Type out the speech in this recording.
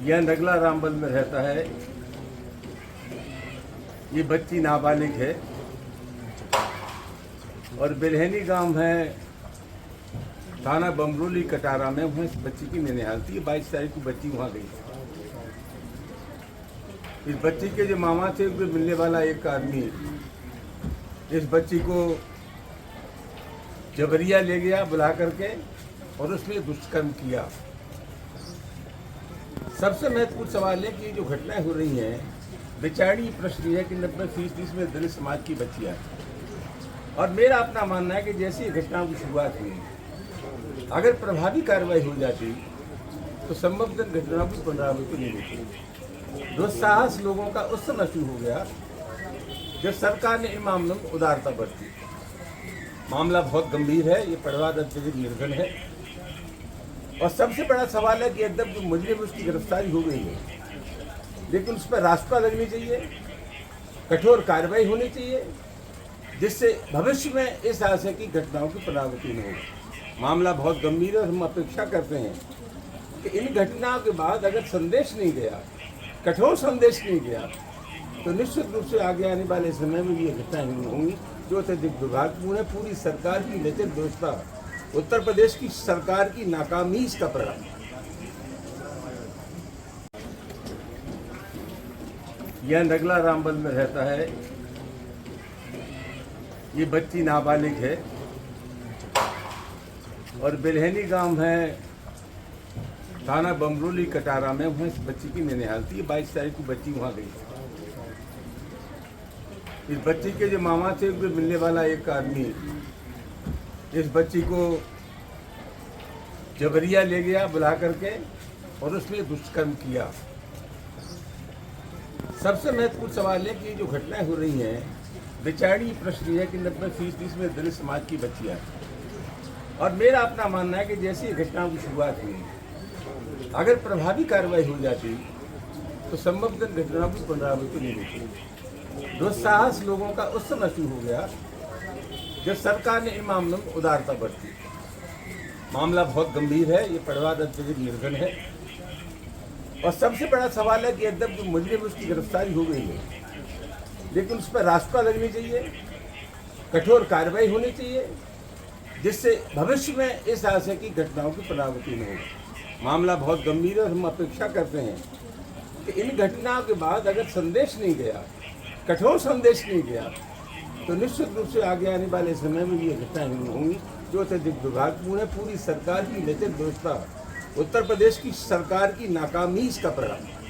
यह नगला रामबन में रहता है। ये बच्ची नाबालिग है और बिलहनी गांव है, थाना बमरोली कटारा में। वहाँ इस बच्ची की ननिहाल थी। 22 तारीख को बच्ची वहाँ गई। इस बच्ची के जो मामा थे उनको मिलने वाला एक आदमी इस बच्ची को जबरिया ले गया बुला करके और उसमें दुष्कर्म किया। सबसे महत्वपूर्ण सवाल है कि ये जो घटनाएं हो रही हैं, बेचारी प्रश्न है कि 90% इसमें दलित समाज की बच्चियां हैं। और मेरा अपना मानना है कि जैसी घटनाओं की शुरुआत हुई, अगर प्रभावी कार्रवाई हो जाती तो संभवतः घटनाओं की पुनरावृत्ति नहीं होती। दुस्साहस लोगों का उस समय शुरू हो गया जब सरकार ने इन मामलों में उदारता बरती। मामला बहुत गंभीर है, ये परिवार अत्यधिक निर्धन है और सबसे बड़ा सवाल है कि एकदम जो मुजरिम उसकी गिरफ्तारी हो गई है, लेकिन उस पर रास्ता लगनी चाहिए, कठोर कार्रवाई होनी चाहिए, जिससे भविष्य में इस आशय की घटनाओं की पुनरावृत्ति न हो। मामला बहुत गंभीर है और हम अपेक्षा करते हैं कि इन घटनाओं के बाद अगर संदेश नहीं गया, कठोर संदेश नहीं गया, तो निश्चित रूप से आगे आने वाले समय में ये घटनाएं होंगी जो अत्यधिक दुर्भाग्यपूर्ण है। पूरी सरकार की नजर व्यवस्था, उत्तर प्रदेश की सरकार की नाकामी इसका परिणाम। यह नगला रामबन में रहता है। ये बच्ची नाबालिग है और बिलहनी गांव है, थाना बमरोली कटारा में। वहाँ इस बच्ची की ननिहाल थी। 22 तारीख को बच्ची वहाँ गई। इस बच्ची के जो मामा थे उनको मिलने वाला एक आदमी इस बच्ची को जबरिया ले गया बुला करके और उसमें दुष्कर्म किया। सबसे महत्वपूर्ण सवाल है कि ये जो घटनाएं हो रही हैं, बेचारी प्रश्न है कि 90% इसमें दलित समाज की बच्चियां हैं। और मेरा अपना मानना है कि जैसी घटनाओं की शुरुआत हुई, अगर प्रभावी कार्रवाई हो जाती तो संभवतः घटनाओं की पुनरावृत्ति नहीं होती। दुस्साहस लोगों का उस समय शुरू हो गया जब सरकार ने इन मामलों में उदारता बरती। मामला बहुत गंभीर है, ये परिवार अत्यधिक निर्धन है और सबसे बड़ा सवाल है कि एकदम जो मुजरिम उसकी गिरफ्तारी हो गई है, लेकिन उस पर रास्ता लगनी चाहिए, कठोर कार्रवाई होनी चाहिए, जिससे भविष्य में इस आशय की घटनाओं की पुनरावृत्ति न हो। मामला बहुत गंभीर है और हम अपेक्षा करते हैं कि इन घटनाओं के बाद अगर संदेश नहीं गया, कठोर संदेश नहीं गया, तो निश्चित रूप से आगे आने वाले समय में ये घटनाएं होंगी जो अत्यधिक दुर्भाग्यपूर्ण है। पूरी सरकार की नजर व्यवस्था, उत्तर प्रदेश की सरकार की नाकामी इसका परिणाम।